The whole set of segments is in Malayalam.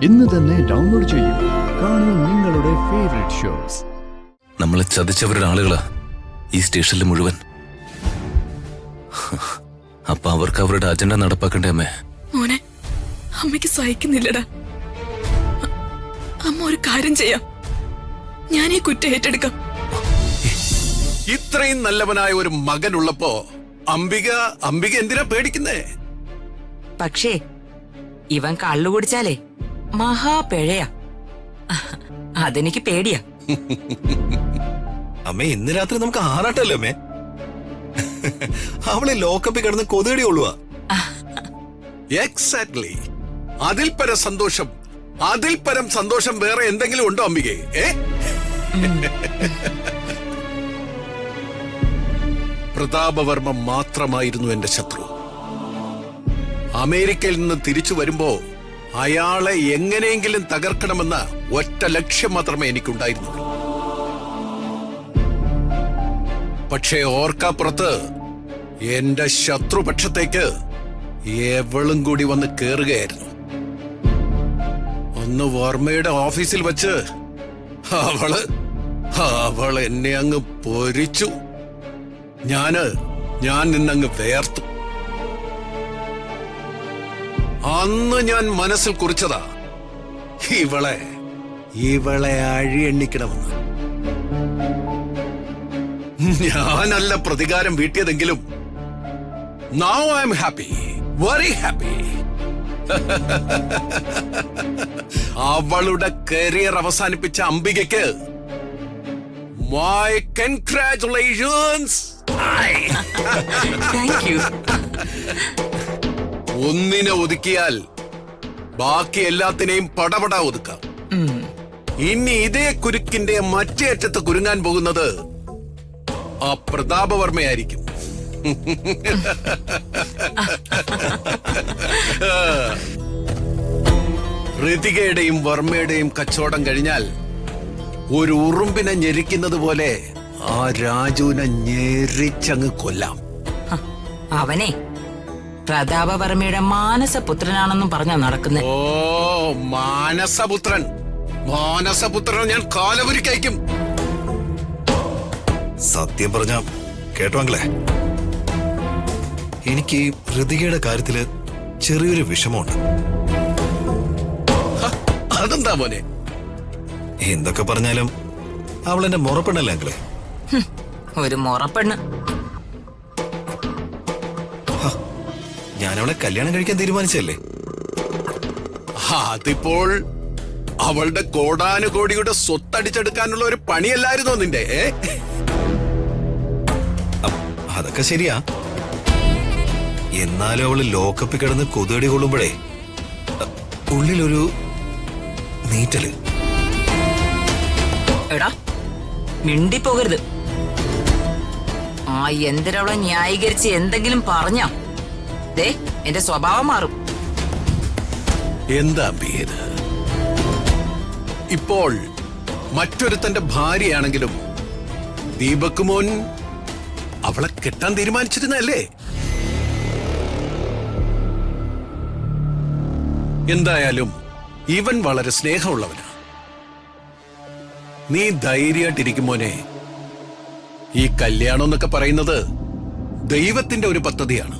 ഇന്ന് തന്നെ ഡൗൺലോഡ് ചെയ്യൂ. കാണൂ നിങ്ങളുടെ ഫേവറേറ്റ് ഷോസ്. നമ്മളെ ചതിച്ചവരുടെ ആളുകളാ ഈ സ്റ്റേഷനിൽ മുഴുവൻ. അപ്പൊ അവർക്ക് അവരുടെ അജണ്ട നടപ്പാക്കണ്ടേ അമ്മേ? മോനെ, അമ്മയ്ക്ക് സഹിക്കുന്നില്ലടാ. അമ്മ ഒരു കാര്യം ചെയ്യാം, ഞാൻ ഈ കുറ്റം ഏറ്റെടുക്കാം. ഇത്രയും നല്ലവനായ ഒരു മകനുള്ളപ്പോ അംബിക എന്തിനാ പേടിക്കുന്നേ? പക്ഷേ ഇവൻ കള്ളു കുടിച്ചാലേ മഹാപിഴയാ. അതെനിക്ക് പേടിയാ. അമ്മേ, ഇന്ന് രാത്രി നമുക്ക് ആറാട്ടല്ലേ അമ്മേ? അവളെ ലോക്കപ്പിൽ കിടന്ന് കൊതുകടി കൊള്ളുക. എക്സാക്ട്ലി. അതിൽ പരം സന്തോഷം വേറെ എന്തെങ്കിലും ഉണ്ടോ അംബികെ? പ്രതാപവർമ്മ മാത്രമായിരുന്നു എന്റെ ശത്രു. അമേരിക്കയിൽ നിന്ന് തിരിച്ചു വരുമ്പോ അയാളെ എങ്ങനെയെങ്കിലും തകർക്കണമെന്ന ഒറ്റ ലക്ഷ്യം മാത്രമേ എനിക്കുണ്ടായിരുന്നുള്ളൂ. പക്ഷേ ഓർക്കാപ്പുറത്ത് എന്റെ ശത്രുപക്ഷത്തേക്ക് എവളും കൂടി വന്ന് കേറുകയായിരുന്നു. ഒന്ന് വർമ്മയുടെ ഓഫീസിൽ വച്ച് അവൾ എന്നെ അങ്ങ് പൊരിച്ചു. ഞാൻ നിന്നങ്ങ് വേർത്തു. അന്ന് ഞാൻ മനസ്സിൽ കുറിച്ചതാ, ഇവളെ അഴിയെണ്ണിക്കണമെന്ന്. ഞാനല്ല പ്രതികാരം വീട്ടിയതെങ്കിലും now I am happy, very happy. അവളുടെ കരിയർ അവസാനിപ്പിച്ച അംബികയ്ക്ക് my congratulations. Thank you. ഒന്നിനെ ഒതുക്കിയാൽ ബാക്കി എല്ലാത്തിനെയും പടപടാ ഒതുക്കാം. ഇനി ഇതേ കുരുക്കിന്റെ മറ്റേ അറ്റത്ത് കുരുങ്ങാൻ പോകുന്നത് ആ പ്രതാപവർമ്മയായിരിക്കും. ഋതികയുടെയും വർമ്മയുടെയും കച്ചവടം കഴിഞ്ഞാൽ ഒരു ഉറുമ്പിനെ ഞെരിക്കുന്നത് പോലെ ആ രാജുവിനെ ഞെരിച്ചങ്ങ് കൊല്ലാം. അവനെ പ്രതാപവർമ്മയുടെ മാനസപുത്രനാണെന്നും പറഞ്ഞാ നടക്കുന്നത്. ഓ, മാനസപുത്രൻ ഞാൻ കാലപുരിക്കയക്കും. സത്യം പറഞ്ഞ കേട്ടോ അങ്ങളെ, എനിക്ക് ഋതികയുടെ കാര്യത്തില് ചെറിയൊരു വിഷമമുണ്ട്. അതെന്താ മോനെ? എന്തൊക്കെ പറഞ്ഞാലും അവൾ എന്റെ മുറപ്പെണ്ണല്ലേ അങ്ങളെ? ഒരു മുറപ്പെണ്ണ്. ഞാൻ അവളെ കല്യാണം കഴിക്കാൻ തീരുമാനിച്ചല്ലേ? അതിപ്പോൾ അവളുടെ കോടാനുകോടിയുടെ സ്വത്തടിച്ചെടുക്കാനുള്ള ഒരു പണിയല്ലായിരുന്നോ നിന്റെ? അതൊക്കെ ശരിയാ. എന്നാലും അവള് ലോക്കപ്പിൽ കിടന്ന് കൊതുകടി കൊള്ളുമ്പോഴേ ഉള്ളിലൊരു നീറ്റല്. എടാ, മിണ്ടിപ്പോകരുത്. ആ എന്തിനവളെ ന്യായീകരിച്ച് എന്തെങ്കിലും പറഞ്ഞാ ദേ എന്റെ സ്വഭാവം മാറും. എന്താ ഇത്? ഇപ്പോൾ മറ്റൊരുത്തന്റെ ഭാര്യയാണെങ്കിലും ദീപക് മോൻ അവളെ കെട്ടാൻ തീരുമാനിച്ചിരുന്നല്ലേ? എന്തായാലും ഇവൻ വളരെ സ്നേഹമുള്ളവനാ. നീ ധൈര്യമായിട്ടിരിക്കുമോനെ. ഈ കല്യാണം എന്നൊക്കെ പറയുന്നത് ദൈവത്തിന്റെ ഒരു പദ്ധതിയാണ്.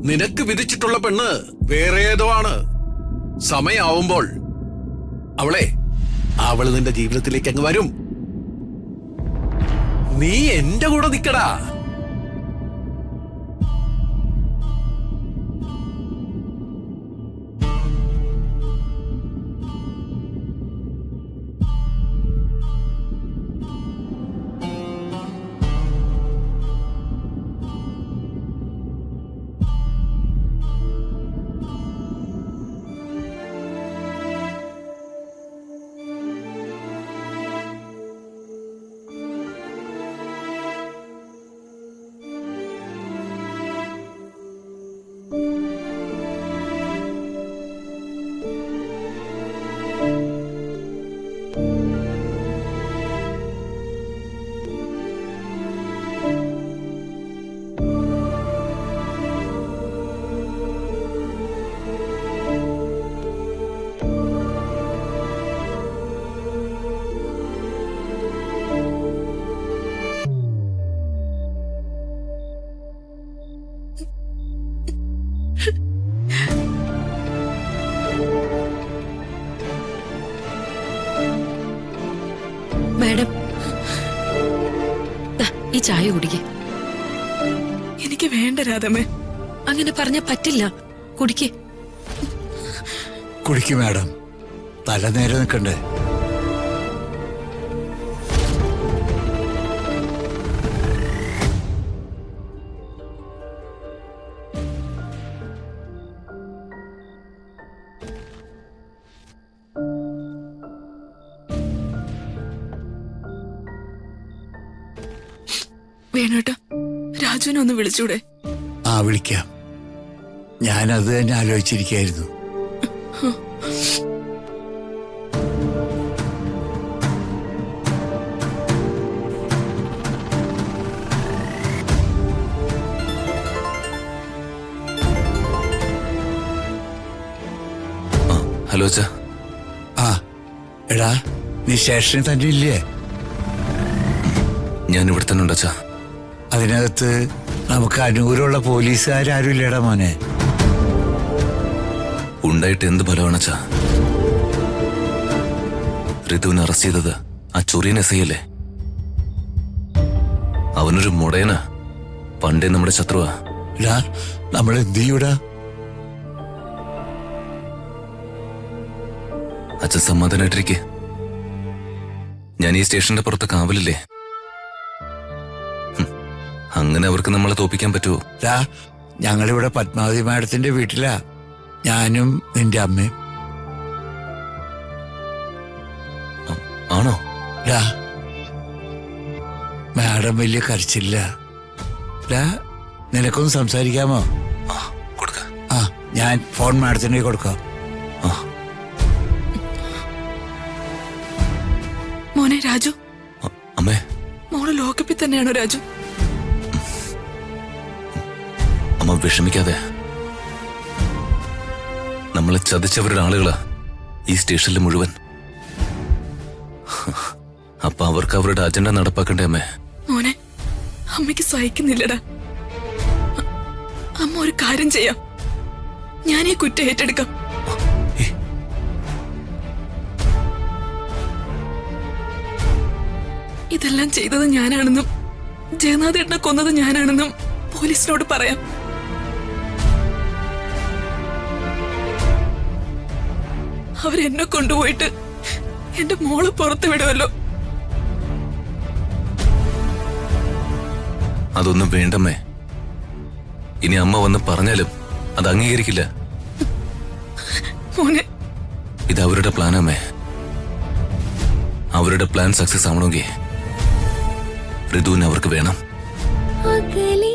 നിനക്ക് വിധിച്ചിട്ടുള്ള പെണ്ണ് വേറെ ഏതോ ആണ്. സമയാവുമ്പോൾ അവള് നിന്റെ ജീവിതത്തിലേക്ക് അങ്ങ് വരും. നീ എന്റെ കൂടെ നിക്കടാ. മാഡം ദാ, ഈ ചായ കുടിക്കേ. എനിക്ക് വേണ്ട രാധമ്മേ. അങ്ങനെ പറഞ്ഞ പറ്റില്ല. കുടിക്കേ. കുടിക്കും മാഡം, തല നേരെ നിൽക്കണ്ടേ. വേണേട്ടാ, രാജുവിനെ ഒന്ന് വിളിച്ചൂടെ? ആ വിളിക്കാം. ഞാനത് തന്നെ ആലോചിച്ചിരിക്കായിരുന്നു. ഹലോ അച്ഛാ. ആ എടാ, നീ സ്റ്റേഷനിൽ തന്നെ ഇല്ലേ? ഞാൻ ഇവിടെ തന്നെ ഉണ്ട് അച്ഛാ. അതിനകത്ത് നമുക്ക് അനുകൂലമുള്ള പോലീസുകാരും ഇല്ലേടാ മോനെ? ഉണ്ടായിട്ട് എന്ത് ഫലമാണ് അച്ഛാ? ഋതുവിനെ അറസ്റ്റ് ചെയ്തത് ആ ചൊറിയൻ എസ് ഐ അല്ലേ? അവനൊരു മുടയനാ, പണ്ടേ നമ്മുടെ ശത്രുവാ. എടാ, നമ്മൾ എന്ത് ചെയ്യൂടാ? അച്ഛൻ സമാധാനായിട്ടിരിക്കെ. ഞാൻ ഈ സ്റ്റേഷന്റെ പുറത്ത് കാവലില്ലേ. അങ്ങനെ അവർക്ക് നമ്മളെ തോപ്പിക്കാൻ പറ്റുമോ? എടാ, ഞങ്ങളിവിടെ പത്മാവതി മാഡത്തിന്റെ വീട്ടിലാ, ഞാനും നിന്റെ അമ്മയും. ആണോ? എടാ, മാഡം വലിയ കരച്ചില്ല. എടാ, നിനക്കൊന്ന് സംസാരിക്കാമോ? കൊടുക്ക. ആ, ഞാൻ ഫോൺ മാഡത്തിന്റെ കൊടുക്കാം. മോനെ രാജു, അമ്മേ, മോള് ലോക്കപ്പിൽ തന്നെയാണോ രാജു? അമ്മ വിഷമിക്കാതെ. നമ്മളെ ചതിച്ചവരുടെ ആളുകളാ ഈ സ്റ്റേഷനിൽ മുഴുവൻ. അപ്പൊ അവർക്ക് അവരുടെ അജണ്ട നടപ്പാക്കണ്ടേ അമ്മേ? മോനെ, അമ്മയ്ക്ക് സഹിക്കുന്നില്ലടാ. അമ്മ ഒരു കാര്യം ചെയ്യാം, ഞാൻ ഈ കുറ്റം ഏറ്റെടുക്കാം. ഇതെല്ലാം ചെയ്തത് ഞാനാണെന്നും ജയനാഥേട്ടനെ കൊന്നത് ഞാനാണെന്നും പോലീസിനോട് പറയാം. അവരെന്നെ കൊണ്ടുപോയിട്ട് എന്റെ മോളെ പുറത്തു വിടുമല്ലോ. അതൊന്നും വേണ്ടമ്മേ. ഇനി അമ്മ വന്ന് പറഞ്ഞാലും അത് അംഗീകരിക്കില്ല. മോനെ, ഇത് അവരുടെ പ്ലാനമ്മേ. അവരുടെ പ്ലാൻ സക്സസ് ആവണമെങ്കിൽ ഋതുവിനെ അവർക്ക് വേണം. അകലെ